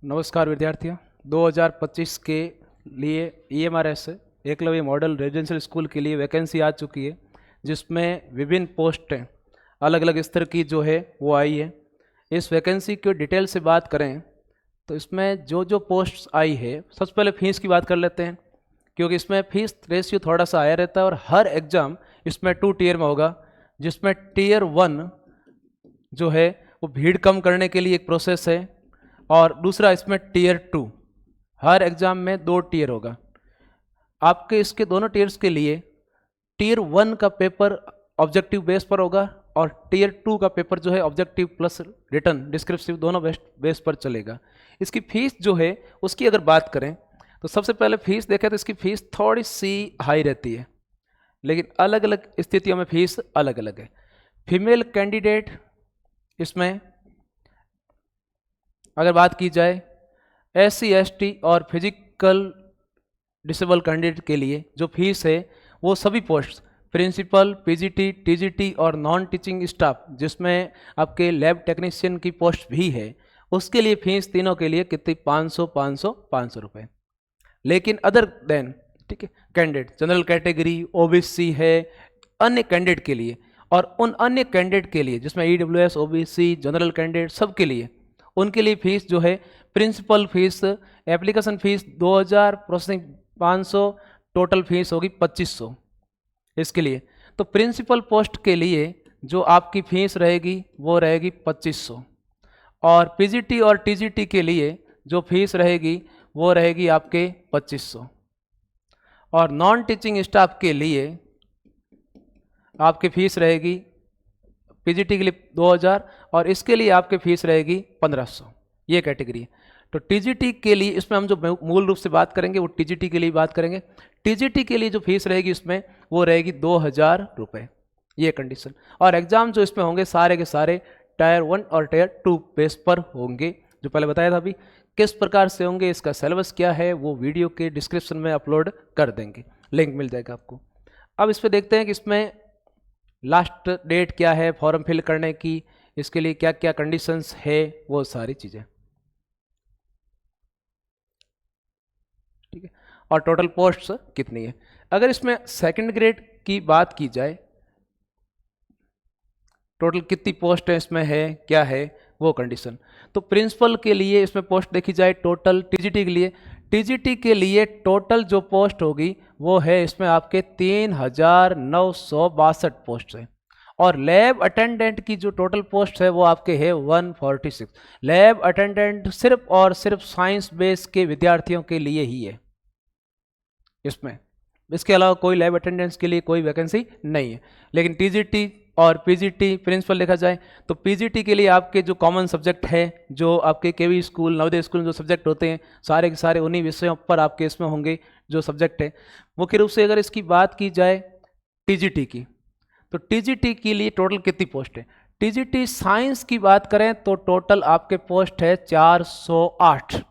नमस्कार विद्यार्थियों। 2025 के लिए EMRS Eklavya model residential school के लिए वैकेंसी आ चुकी है, जिसमें विभिन्न पोस्ट अलग अलग स्तर की जो है वो आई है। इस वैकेंसी की डिटेल से बात करें तो इसमें जो जो पोस्ट्स आई है, सबसे पहले फ़ीस की बात कर लेते हैं, क्योंकि इसमें फ़ीस रेशियो थोड़ा सा आया रहता है और हर एग्ज़ाम इसमें 2 टीयर में होगा, जिसमें टीयर 1 जो है वो भीड़ कम करने के लिए एक प्रोसेस है और दूसरा इसमें टीयर 2। हर एग्ज़ाम में 2 टीयर होगा। आपके इसके दोनों टीयर्स के लिए टीयर 1 का पेपर ऑब्जेक्टिव बेस पर होगा और टीयर 2 का पेपर जो है ऑब्जेक्टिव प्लस रिटन डिस्क्रिप्टिव दोनों बेस पर चलेगा। इसकी फ़ीस जो है उसकी अगर बात करें तो सबसे पहले फ़ीस देखें तो इसकी फ़ीस थोड़ी सी हाई रहती है, लेकिन अलग अलग स्थितियों में फ़ीस अलग अलग है। फीमेल कैंडिडेट इसमें अगर बात की जाए SC ST और फिजिकल डिसेबल कैंडिडेट के लिए जो फीस है वो सभी पोस्ट प्रिंसिपल, PGT, TGT और नॉन टीचिंग स्टाफ जिसमें आपके लैब टेक्नीशियन की पोस्ट भी है, उसके लिए फीस तीनों के लिए कितनी 500 रुपये। लेकिन अदर देन ठीक है कैंडिडेट जनरल कैटेगरी OBC है अन्य कैंडिडेट के लिए, और उन अन्य कैंडिडेट के लिए जिसमें EWS OBC जनरल कैंडिडेट सब के लिए उनके लिए फीस जो है principal fees application fees 2000, processing 500, total fees होगी 2500 इसके लिए। तो प्रिंसिपल पोस्ट के लिए जो आपकी फीस रहेगी वो रहेगी 2500 और PGT और TGT के लिए जो फीस रहेगी वो रहेगी आपके 2500 और नॉन टीचिंग स्टाफ के लिए आपकी फीस रहेगी PGT के लिए 2000 और इसके लिए आपकी फीस रहेगी 1500। ये कैटेगरी है। तो TGT के लिए इसमें हम जो मूल रूप से बात करेंगे वो TGT के लिए बात करेंगे। TGT के लिए जो फीस रहेगी इसमें वो रहेगी 2000 रुपये, ये कंडीशन। और एग्ज़ाम जो इसमें होंगे सारे के सारे टायर 1 और टायर 2 बेस पर होंगे, जो पहले बताया था। अभी किस प्रकार से होंगे, इसका सिलेबस क्या है, वो वीडियो के डिस्क्रिप्शन में अपलोड कर देंगे, लिंक मिल जाएगा आपको। अब इस पर देखते हैं कि इसमें लास्ट डेट क्या है फॉर्म फिल करने की, इसके लिए क्या क्या कंडीशंस है, वो सारी चीज़ें ठीक है। और टोटल पोस्ट्स कितनी है। अगर इसमें सेकंड ग्रेड की बात की जाए, टोटल कितनी पोस्ट है इसमें है क्या है वो कंडीशन। तो प्रिंसिपल के लिए इसमें पोस्ट देखी जाए टोटल, TGT के लिए टोटल जो पोस्ट होगी वो है इसमें आपके 3962 पोस्ट है। और लैब अटेंडेंट की जो टोटल पोस्ट है वो आपके है 146। लैब अटेंडेंट सिर्फ और सिर्फ साइंस बेस के विद्यार्थियों के लिए ही है इसमें, इसके अलावा कोई लैब अटेंडेंस के लिए कोई वैकेंसी नहीं है। लेकिन TGT और PGT प्रिंसिपल देखा जाए तो PGT के लिए आपके जो कॉमन सब्जेक्ट है, जो आपके KV स्कूल नवोदय स्कूल में जो सब्जेक्ट होते हैं सारे के सारे उन्हीं विषयों पर आपके इसमें होंगे जो सब्जेक्ट है। मुख्य रूप से अगर इसकी बात की जाए TGT की, तो TGT के लिए टोटल कितनी पोस्ट है। TGT साइंस की बात करें तो टोटल आपके पोस्ट है 408।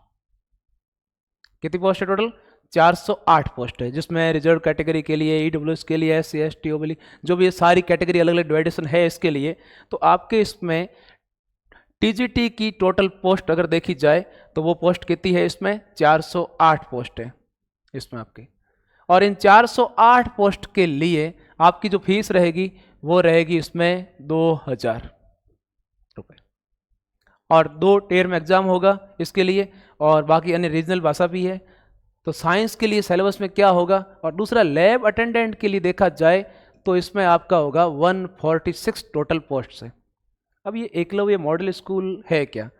कितनी पोस्ट है टोटल 408 पोस्ट है, जिसमें रिजर्व कैटेगरी के लिए, EWS के लिए, SC ST OBC जो भी ये सारी कैटेगरी अलग अलग डिवाइडेशन है इसके लिए। तो आपके इसमें TGT की टोटल पोस्ट अगर देखी जाए तो वो पोस्ट कितनी है इसमें 408 पोस्ट है इसमें आपकी। और इन 408 पोस्ट के लिए आपकी जो फीस रहेगी वो रहेगी इसमें 2000 रुपये और 2 टेयर में एग्जाम होगा इसके लिए, और बाकी अन्य रीजनल भाषा भी है। तो साइंस के लिए सिलेबस में क्या होगा, और दूसरा लैब अटेंडेंट के लिए देखा जाए तो इसमें आपका होगा 146 टोटल पोस्ट है। अब ये एकलव्य मॉडल स्कूल है क्या,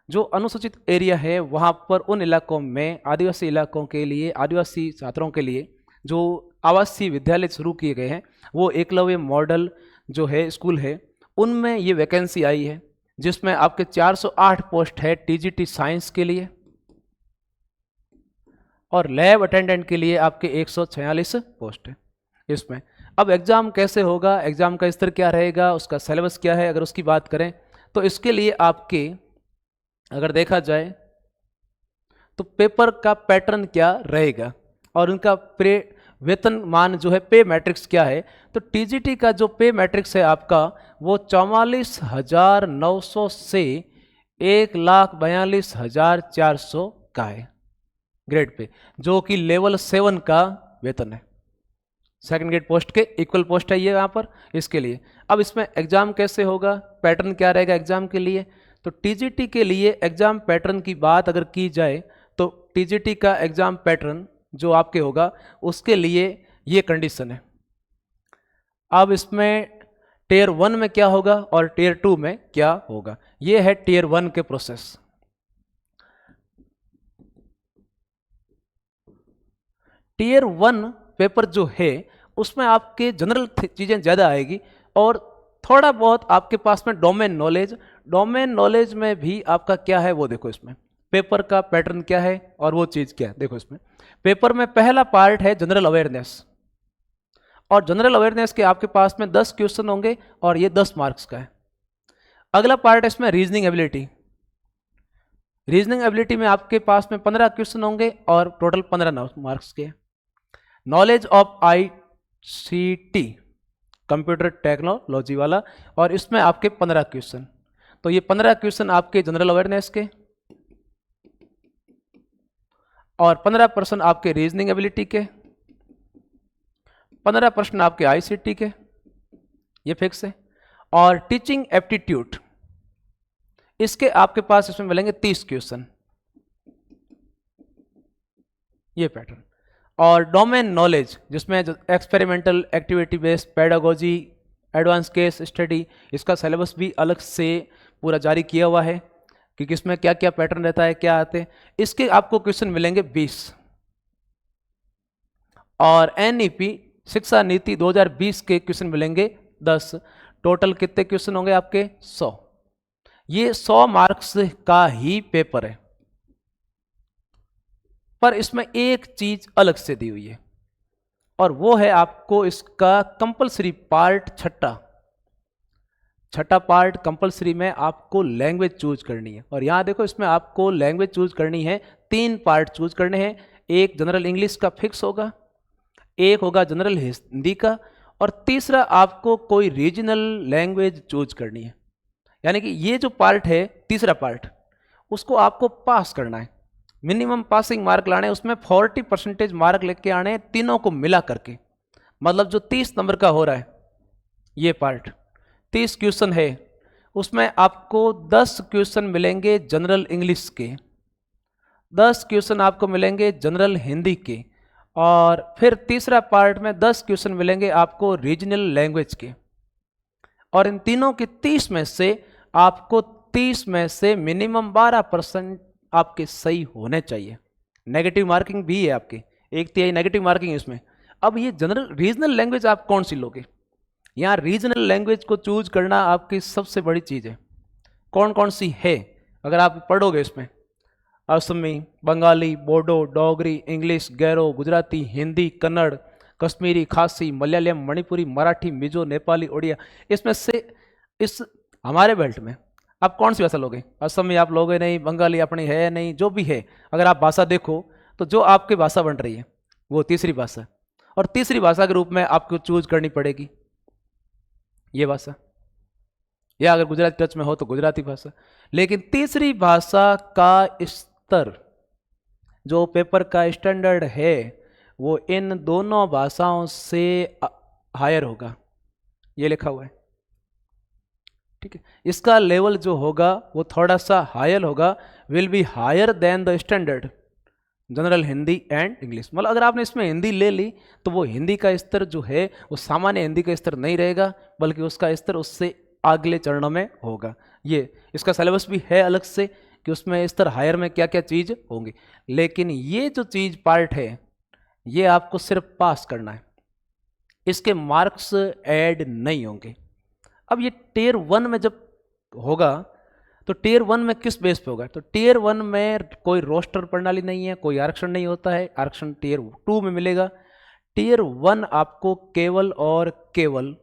जो अनुसूचित एरिया है वहाँ पर उन इलाकों में आदिवासी इलाकों के लिए, आदिवासी छात्रों के लिए जो आवासीय विद्यालय शुरू किए गए हैं वो एकलव्य मॉडल जो है स्कूल है, उनमें ये वैकेंसी आई है, जिसमें आपके 408 पोस्ट है TGT साइंस के लिए और लैब अटेंडेंट के लिए आपके 146 पोस्ट है इसमें। अब एग्ज़ाम कैसे होगा, एग्ज़ाम का स्तर क्या रहेगा, उसका सिलेबस क्या है, अगर उसकी बात करें तो इसके लिए आपके अगर देखा जाए तो पेपर का पैटर्न क्या रहेगा और उनका वेतन मान जो है पे मैट्रिक्स क्या है। तो TGT का जो पे मैट्रिक्स है आपका वो 44,900 से 1,42,400 का है ग्रेड पे, जो कि लेवल 7 का वेतन है। सेकंड ग्रेड पोस्ट के इक्वल पोस्ट है ये यहाँ पर इसके लिए। अब इसमें एग्जाम कैसे होगा, पैटर्न क्या रहेगा एग्जाम के लिए? तो टीजीटी के लिए एग्जाम पैटर्न की बात अगर की जाए तो टीजीटी का एग्जाम पैटर्न जो आपके होगा उसके लिए ये कंडीशन है। अब इसमें टियर 1 में क्या होगा और टियर 2 में क्या होगा, ये है टियर 1 के प्रोसेस। टियर 1 पेपर जो है उसमें आपके जनरल चीजें ज्यादा आएगी और थोड़ा बहुत आपके पास में डोमेन नॉलेज में भी आपका क्या है वो देखो। इसमें पेपर का पैटर्न क्या है और वो चीज क्या है देखो। इसमें पेपर में पहला पार्ट है जनरल अवेयरनेस, और जनरल अवेयरनेस के आपके पास में 10 क्वेश्चन होंगे और ये 10 मार्क्स का है। अगला पार्ट है इसमें रीजनिंग एबिलिटी। रीजनिंग एबिलिटी में आपके पास में 15 क्वेश्चन होंगे और टोटल 15 मार्क्स के। Knowledge of ICT computer technology वाला, और इसमें आपके 15 क्वेश्चन। तो ये 15 क्वेश्चन आपके जनरल अवेयरनेस के और 15% आपके रीजनिंग एबिलिटी के, 15% आपके आईसीटी के, ये फिक्स है। और टीचिंग एप्टीट्यूड इसके आपके पास इसमें मिलेंगे 30 क्वेश्चन, ये पैटर्न। और डोमेन नॉलेज जिसमें experimental activity based pedagogy advance case study, इसका सिलेबस भी अलग से पूरा जारी किया हुआ है कि किसमें क्या क्या पैटर्न रहता है, क्या आते हैं। इसके आपको क्वेश्चन मिलेंगे 20। और एनईपी शिक्षा नीति 2020 के क्वेश्चन मिलेंगे 10। टोटल कितने क्वेश्चन होंगे आपके? 100। ये 100 मार्क्स का ही पेपर है, पर इसमें एक चीज अलग से दी हुई है और वो है आपको इसका कंपलसरी पार्ट छठा पार्ट कंपलसरी में आपको लैंग्वेज चूज करनी है। और यहां देखो इसमें आपको लैंग्वेज चूज करनी है, 3 पार्ट चूज करने हैं। एक जनरल इंग्लिश का फिक्स होगा, एक होगा जनरल हिंदी का, और तीसरा आपको कोई रीजनल लैंग्वेज चूज करनी है। यानी कि ये जो पार्ट है तीसरा पार्ट, उसको आपको पास करना है, मिनिमम पासिंग मार्क लाने, उसमें 40% मार्क लेके आने तीनों को मिला करके। मतलब जो 30 नंबर का हो रहा है ये पार्ट, 30 क्वेश्चन है, उसमें आपको 10 क्वेश्चन मिलेंगे जनरल इंग्लिश के, 10 क्वेश्चन आपको मिलेंगे जनरल हिंदी के, और फिर तीसरा पार्ट में 10 क्वेश्चन मिलेंगे आपको रीजनल लैंग्वेज के। और इन तीनों के 30 में से आपको 30 में से मिनिमम 12% आपके सही होने चाहिए। नेगेटिव मार्किंग भी है आपके, 1/3 नेगेटिव मार्किंग है इसमें। अब ये जनरल रीजनल लैंग्वेज आप कौन सी लोगे? यहाँ रीजनल लैंग्वेज को चूज करना आपकी सबसे बड़ी चीज है। कौन कौन सी है अगर आप पढ़ोगे इसमें? असमी, बंगाली, बोडो, डोगरी, इंग्लिश, गैरो, गुजराती, हिंदी, कन्नड़, कश्मीरी, खासी, मलयालम, मणिपुरी, मराठी, मिजो, नेपाली, उड़िया। इसमें से इस हमारे बेल्ट में आप कौन सी भाषा लोगे? असमी आप लोगे नहीं, बंगाली अपनी है नहीं, जो भी है अगर आप भाषा देखो तो जो आपकी भाषा बन रही है वो तीसरी भाषा, और तीसरी भाषा के रूप में आपको चूज करनी पड़ेगी ये भाषा, या अगर गुजराती टच में हो तो गुजराती भाषा। लेकिन तीसरी भाषा का स्तर, जो पेपर का स्टैंडर्ड है, वो इन दोनों भाषाओं से हायर होगा, ये लिखा हुआ है, ठीक है। इसका लेवल जो होगा वो थोड़ा सा हायर होगा, will be higher than the standard general Hindi and English. मतलब अगर आपने इसमें हिंदी ले ली तो वो हिंदी का स्तर जो है वो सामान्य हिंदी का स्तर नहीं रहेगा, बल्कि उसका स्तर उससे अगले चरणों में होगा। ये इसका सिलेबस भी है अलग से कि उसमें स्तर हायर में क्या क्या चीज होंगी। लेकिन ये जो चीज पार्ट है ये आपको सिर्फ पास करना है, इसके मार्क्स ऐड नहीं होंगे। अब ये टियर 1 में जब होगा तो टियर 1 में किस बेस पे होगा? तो टियर 1 में कोई रोस्टर प्रणाली नहीं है, कोई आरक्षण नहीं होता है, आरक्षण टियर 2 में मिलेगा। टियर 1 आपको केवल और केवल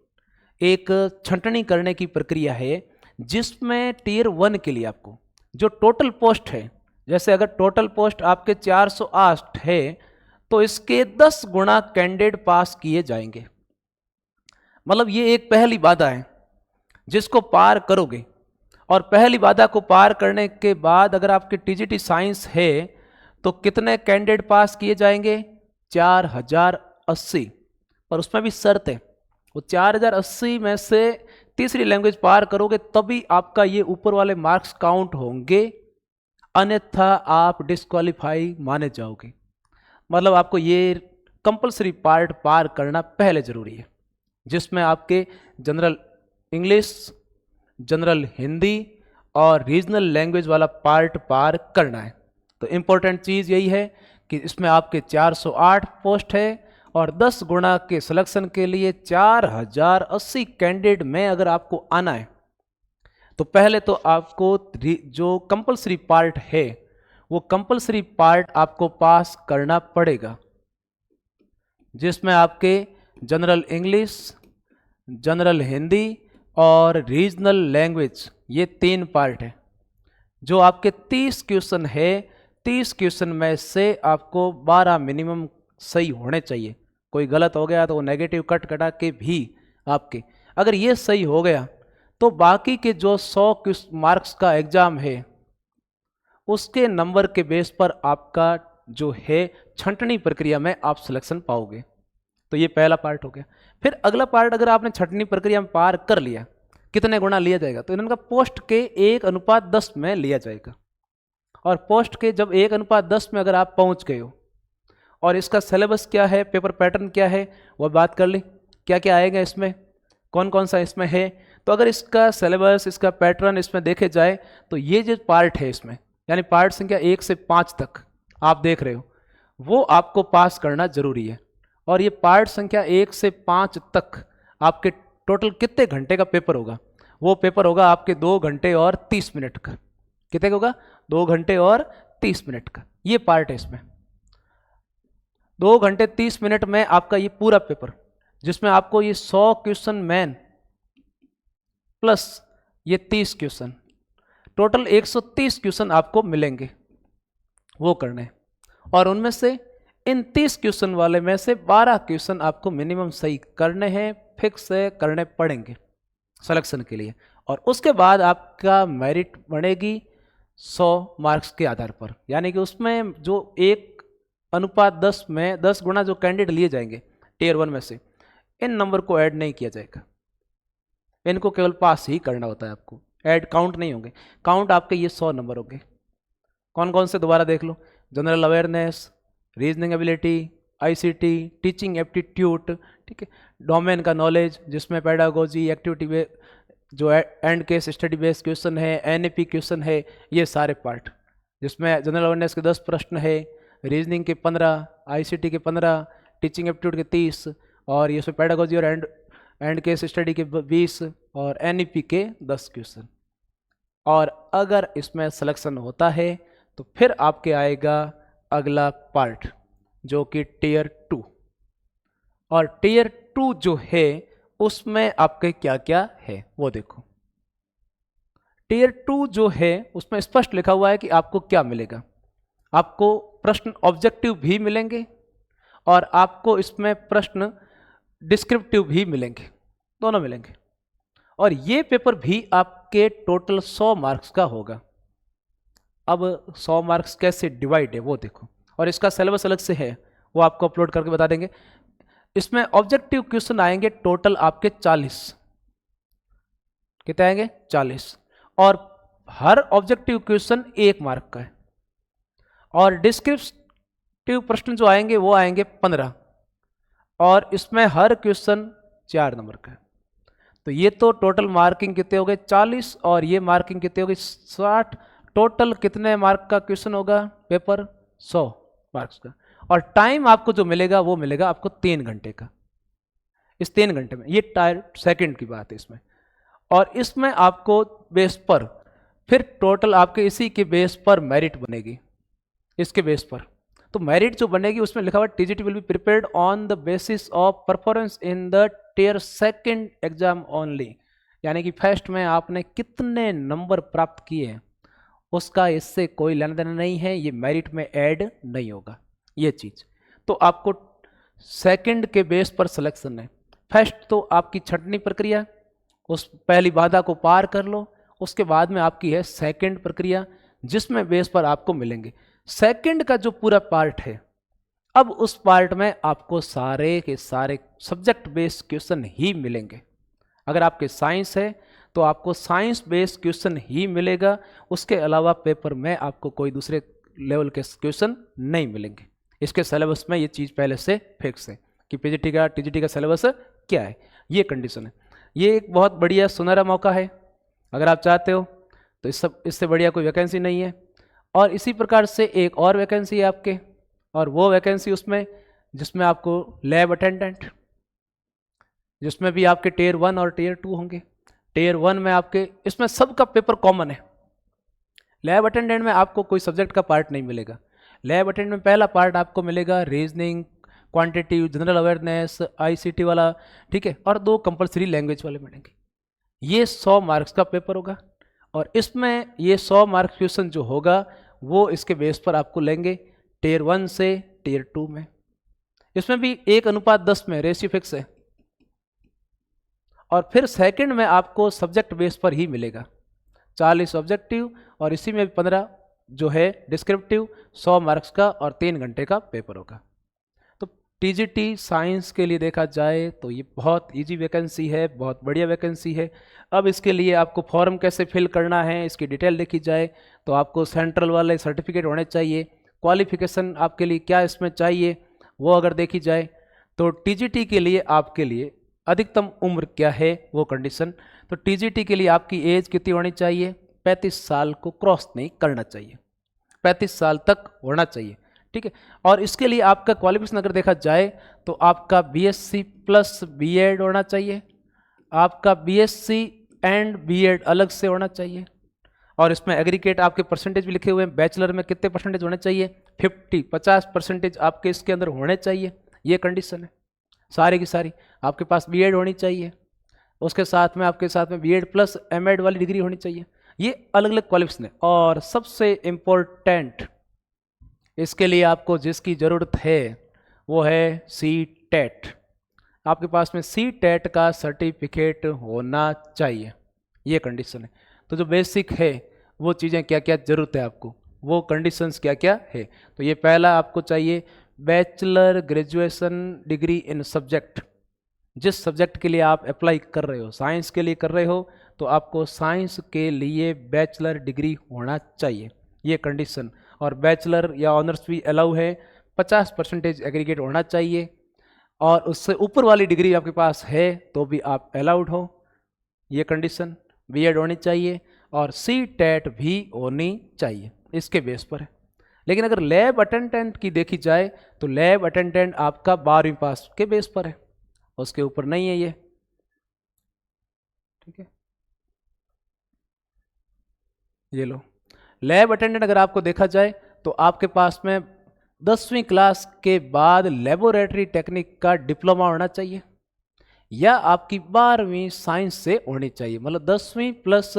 एक छंटनी करने की प्रक्रिया है, जिसमें टियर 1 के लिए आपको जो टोटल पोस्ट है, जैसे अगर टोटल पोस्ट आपके 408 है तो इसके 10 गुना कैंडिडेट पास किए जाएंगे। मतलब ये एक पहली बाधा है जिसको पार करोगे और पहली बाधा को पार करने के बाद अगर आपकी टीजीटी साइंस है तो कितने कैंडिडेट पास किए जाएंगे? 4080। पर उसमें भी शर्त है, वो 4080 में से तीसरी लैंग्वेज पार करोगे तभी आपका ये ऊपर वाले मार्क्स काउंट होंगे, अन्यथा आप डिस्क्वालीफाई माने जाओगे। मतलब आपको ये कंपलसरी पार्ट पार करना पहले जरूरी है, जिसमें आपके जनरल इंग्लिश, जनरल हिंदी और रीजनल लैंग्वेज वाला पार्ट पार करना है। तो इम्पोर्टेंट चीज़ यही है कि इसमें आपके 408 पोस्ट है और 10 गुणा के सिलेक्शन के लिए 4080 कैंडिडेट में अगर आपको आना है तो पहले तो आपको जो कंपलसरी पार्ट है वो कंपलसरी पार्ट आपको पास करना पड़ेगा, जिसमें आपके जनरल इंग्लिश, जनरल हिंदी और रीजनल लैंग्वेज ये 3 पार्ट है। जो आपके 30 क्वेश्चन है, 30 क्वेश्चन में से आपको 12 मिनिमम सही होने चाहिए। कोई गलत हो गया तो वो नेगेटिव कट कटा के भी आपके, अगर ये सही हो गया तो बाकी के जो 100 मार्क्स का एग्जाम है उसके नंबर के बेस पर आपका जो है छंटनी प्रक्रिया में आप सिलेक्शन पाओगे। तो ये पहला पार्ट हो गया। फिर अगला पार्ट, अगर आपने छंटनी प्रक्रिया में पार कर लिया, कितने गुना लिया जाएगा? तो इनका पोस्ट के 1:10 में लिया जाएगा। और पोस्ट के जब 1:10 में अगर आप पहुंच गए हो और इसका सिलेबस क्या है, पेपर पैटर्न क्या है, वह बात कर ली, क्या क्या आएगा इसमें, कौन कौन सा इसमें है। तो अगर इसका सिलेबस, इसका पैटर्न इसमें देखे जाए तो ये जो पार्ट है इसमें, यानी पार्ट संख्या 1 से 5 तक आप देख रहे हो, वो आपको पास करना जरूरी है। और ये पार्ट संख्या 1 से 5 तक आपके टोटल कितने घंटे का पेपर होगा? वो पेपर होगा आपके 2 घंटे और 30 मिनट का। कितने का होगा? 2 घंटे और 30 मिनट का ये पार्ट है इसमें। 2 घंटे 30 मिनट में आपका ये पूरा पेपर, जिसमें आपको ये 100 क्वेश्चन मेन प्लस ये 30 क्वेश्चन, टोटल 130 क्वेश्चन आपको मिलेंगे, वो करने। और उनमें से इन 30 क्वेश्चन वाले में से 12 क्वेश्चन आपको मिनिमम सही करने हैं, फिक्स से करने पड़ेंगे सिलेक्शन के लिए। और उसके बाद आपका मेरिट बनेगी 100 मार्क्स के आधार पर, यानी कि उसमें जो 1:10 में 10 गुना जो कैंडिडेट लिए जाएंगे टियर 1 में से, इन नंबर को ऐड नहीं किया जाएगा, इनको केवल पास ही करना होता है। आपको ऐड काउंट नहीं होंगे, काउंट आपके ये 100 नंबर होंगे। कौन कौन से दोबारा देख लो, general awareness, reasoning ability, ICT, teaching aptitude, ठीक है, डोमेन का नॉलेज जिसमें पेडागोजी, एक्टिविटी जो and case study based question है, एनएपी क्वेश्चन है, ये सारे पार्ट, जिसमें जनरल अवेयरनेस के 10 प्रश्न है, रीजनिंग के 15, आईसीटी के 15, टीचिंग एप्टीट्यूड के 30 और ये सब पेडागोजी और एंड केस स्टडी के 20 और एनईपी के 10 क्वेश्चन। और अगर इसमें सिलेक्शन होता है तो फिर आपके आएगा अगला पार्ट जो कि टियर 2। और टियर 2 जो है उसमें आपके क्या क्या है वो देखो। टियर 2 जो है उसमें स्पष्ट लिखा हुआ है कि आपको क्या मिलेगा। आपको प्रश्न ऑब्जेक्टिव भी मिलेंगे और आपको इसमें प्रश्न डिस्क्रिप्टिव भी मिलेंगे, दोनों मिलेंगे। और ये पेपर भी आपके टोटल 100 मार्क्स का होगा। अब 100 मार्क्स कैसे डिवाइड है वो देखो, और इसका सिलेबस अलग से है, वो आपको अपलोड करके बता देंगे। इसमें ऑब्जेक्टिव क्वेश्चन आएंगे टोटल आपके 40। कितने आएंगे? 40। और हर ऑब्जेक्टिव क्वेश्चन 1 मार्क का है। और डिस्क्रिप्टिव प्रश्न जो आएंगे वो आएंगे 15, और इसमें हर क्वेश्चन 4 नंबर का है। तो ये तो टोटल मार्किंग कितने हो गए? 40, और ये मार्किंग कितने हो गई? 60। टोटल कितने मार्क का क्वेश्चन होगा पेपर? 100 मार्क्स का। और टाइम आपको जो मिलेगा वो मिलेगा आपको 3 घंटे का। इस 3 घंटे में, ये टायर सेकंड की बात है इसमें। और इसमें आपको बेस पर फिर टोटल आपके इसी के बेस पर मेरिट बनेगी, इसके बेस पर। तो मेरिट जो बनेगी उसमें लिखा हुआ TGT will be prepared on the basis of performance in the tier 2 exam only, यानी कि फर्स्ट में आपने कितने नंबर प्राप्त किए हैं उसका इससे कोई लेना देना नहीं है, ये मेरिट में ऐड नहीं होगा ये चीज़। तो आपको सेकंड के बेस पर सिलेक्शन है। फर्स्ट तो आपकी छंटनी प्रक्रिया, उस पहली बाधा को पार कर लो, उसके बाद में आपकी है सेकंड प्रक्रिया, जिसमें बेस पर आपको मिलेंगे सेकंड का जो पूरा पार्ट है। अब उस पार्ट में आपको सारे के सारे सब्जेक्ट बेस्ड क्वेश्चन ही मिलेंगे। अगर आपके साइंस है तो आपको साइंस बेस्ड क्वेश्चन ही मिलेगा, उसके अलावा पेपर में आपको कोई दूसरे लेवल के क्वेश्चन नहीं मिलेंगे। इसके सिलेबस में ये चीज़ पहले से फिक्स है कि पीजीटी का टीजीटी का सिलेबस क्या है, ये कंडीशन है। ये एक बहुत बढ़िया सुनहरा मौका है, अगर आप चाहते हो तो इससे बढ़िया कोई वैकेंसी नहीं है। और इसी प्रकार से एक और वैकेंसी है आपके, और वो वैकेंसी उसमें जिसमें आपको लैब अटेंडेंट, जिसमें भी आपके टियर 1 और टियर 2 होंगे। टियर 1 में आपके इसमें सबका पेपर कॉमन है। लैब अटेंडेंट में आपको कोई सब्जेक्ट का पार्ट नहीं मिलेगा। लैब अटेंडेंट में पहला पार्ट आपको मिलेगा reasoning, quantity, general awareness, ICT वाला, ठीक है, और 2 कंपलसरी लैंग्वेज वाले मिलेंगे। ये 100 मार्क्स का पेपर होगा, और इसमें ये 100 मार्क्स क्वेश्चन जो होगा वो इसके बेस पर आपको लेंगे टियर 1 से टियर 2 में। इसमें भी 1:10 में रेशियो फिक्स है। और फिर सेकंड में आपको सब्जेक्ट बेस पर ही मिलेगा 40 ऑब्जेक्टिव, और इसी में 15 जो है डिस्क्रिप्टिव, 100 मार्क्स का और 3 घंटे का पेपर होगा। तो टीजीटी साइंस के लिए देखा जाए तो ये बहुत इजी वैकेंसी है, बहुत बढ़िया वैकेंसी है। अब इसके लिए आपको फॉर्म कैसे फिल करना है, इसकी डिटेल देखी जाए तो आपको सेंट्रल वाले सर्टिफिकेट होने चाहिए। क्वालिफिकेशन आपके लिए क्या इसमें चाहिए वो अगर देखी जाए तो टीजीटी के लिए आपके लिए अधिकतम उम्र क्या है वो कंडीशन, तो टीजीटी के लिए आपकी एज कितनी होनी चाहिए, 35 साल को क्रॉस नहीं करना चाहिए, 35 साल तक होना चाहिए, ठीक है। और इसके लिए आपका क्वालिफिकेशन अगर देखा जाए तो आपका बीएससी प्लस बीएड होना चाहिए, आपका बीएससी एंड बीएड अलग से होना चाहिए, और इसमें एग्रीगेट आपके परसेंटेज भी लिखे हुए हैं। बैचलर में कितने परसेंटेज होने चाहिए, 50% आपके इसके अंदर होने चाहिए, ये कंडीशन है सारी की सारी। आपके पास बीएड होनी चाहिए, उसके साथ में आपके साथ में बीएड प्लस एमएड वाली डिग्री होनी चाहिए। ये अलग अलग क्वालिफिकेशन है। और सबसे इम्पोर्टेंट इसके लिए आपको जिसकी ज़रूरत है वो है सी-टेट। आपके पास में सी-टेट का सर्टिफिकेट होना चाहिए, ये कंडीशन है। तो जो बेसिक है वो चीज़ें क्या क्या ज़रूरत है आपको, वो कंडीशंस क्या क्या है, तो ये पहला आपको चाहिए bachelor graduation degree in subject. जिस सब्जेक्ट के लिए आप अप्लाई कर रहे हो, साइंस के लिए कर रहे हो तो आपको साइंस के लिए बैचलर डिग्री होना चाहिए, ये कंडीशन। और बैचलर या ऑनर्स भी अलाउ है, 50% एग्रीगेट होना चाहिए, और उससे ऊपर वाली डिग्री आपके पास है तो भी आप अलाउड हो, ये कंडीशन। बीएड होनी चाहिए और सी-टेट भी होनी चाहिए, इसके बेस पर है। लेकिन अगर लैब अटेंडेंट की देखी जाए तो लैब अटेंडेंट आपका 12वीं पास के बेस पर है, उसके ऊपर नहीं है ये, ठीक है। ये लो, लैब अटेंडेंट अगर आपको देखा जाए तो आपके पास में 10वीं क्लास के बाद लेबोरेटरी टेक्निक का डिप्लोमा होना चाहिए, या आपकी 12वीं साइंस से होनी चाहिए। मतलब 10वीं प्लस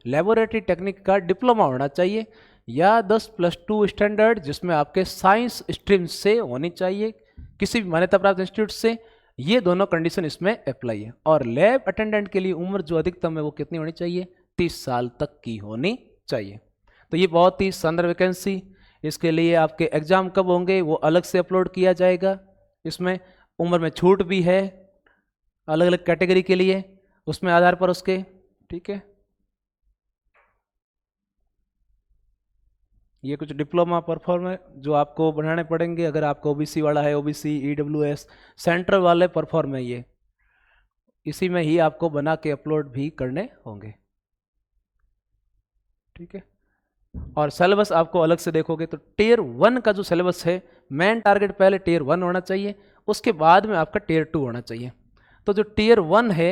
लेबोरेटरी टेक्निक का डिप्लोमा होना चाहिए, या 10+2 स्टैंडर्ड जिसमें आपके साइंस स्ट्रीम से होनी चाहिए, किसी भी मान्यता प्राप्त इंस्टीट्यूट से। ये दोनों कंडीशन इसमें अप्लाई है। और लैब अटेंडेंट के लिए उम्र जो अधिकतम है वो कितनी होनी चाहिए, 30 साल तक की होनी चाहिए। तो ये बहुत ही शानदार वैकेंसी। इसके लिए आपके एग्जाम कब होंगे वो अलग से अपलोड किया जाएगा। इसमें उम्र में छूट भी है अलग अलग कैटेगरी के लिए, उसमें आधार पर उसके, ठीक है। ये कुछ डिप्लोमा परफॉर्म जो आपको बनाने पड़ेंगे। अगर आपको ओबीसी वाला है, ओबीसी, ईडब्ल्यूएस, सेंट्रल वाले परफॉर्म है, ये इसी में ही आपको बना के अपलोड भी करने होंगे, ठीक है। और सिलेबस आपको अलग से देखोगे तो टियर 1 का जो सिलेबस है, मेन टारगेट पहले टियर 1 होना चाहिए, उसके बाद में आपका टियर 2 होना चाहिए। तो जो टियर 1 है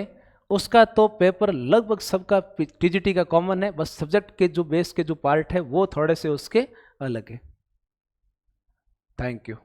उसका तो पेपर लगभग सबका टीजीटी का कॉमन है, बस सब्जेक्ट के जो बेस के जो पार्ट है वो थोड़े से उसके अलग है। Thank you.